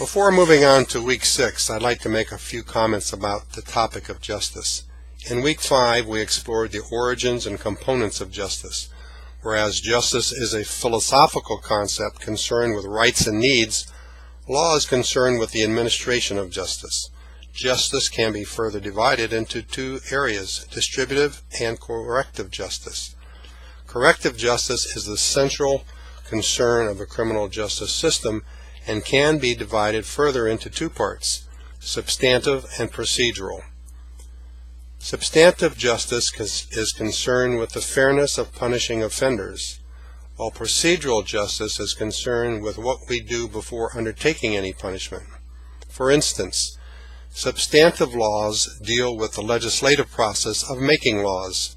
Before moving on to Week 6, I'd like to make a few comments about the topic of justice. In Week 5, we explored the origins and components of justice. Whereas justice is a philosophical concept concerned with rights and needs, law is concerned with the administration of justice. Justice can be further divided into two areas, distributive and corrective justice. Corrective justice is the central concern of a criminal justice system and can be divided further into two parts, substantive and procedural. Substantive justice is concerned with the fairness of punishing offenders, while procedural justice is concerned with what we do before undertaking any punishment. For instance, substantive laws deal with the legislative process of making laws.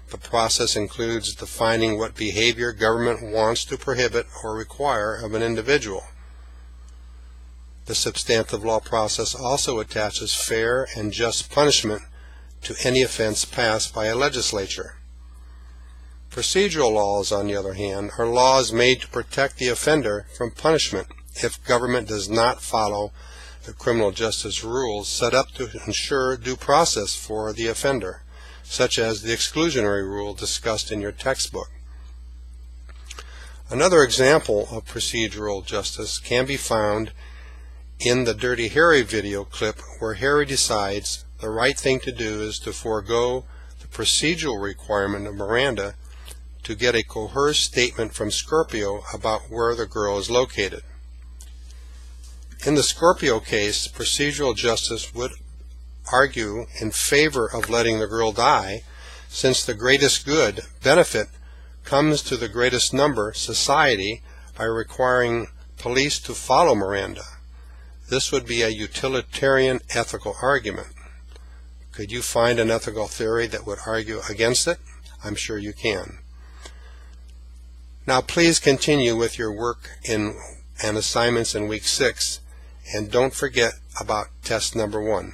The process includes defining what behavior government wants to prohibit or require of an individual. The substantive law process also attaches fair and just punishment to any offense passed by a legislature. Procedural laws, on the other hand, are laws made to protect the offender from punishment if government does not follow the criminal justice rules set up to ensure due process for the offender, such as the exclusionary rule discussed in your textbook. Another example of procedural justice can be found in the Dirty Harry video clip, where Harry decides the right thing to do is to forego the procedural requirement of Miranda to get a coerced statement from Scorpio about where the girl is located. In the Scorpio case, procedural justice would argue in favor of letting the girl die, since the greatest good, benefit, comes to the greatest number, society, by requiring police to follow Miranda. This would be a utilitarian ethical argument. Could you find an ethical theory that would argue against it? I'm sure you can. Now please continue with your work and assignments in Week 6, and don't forget about test number 1.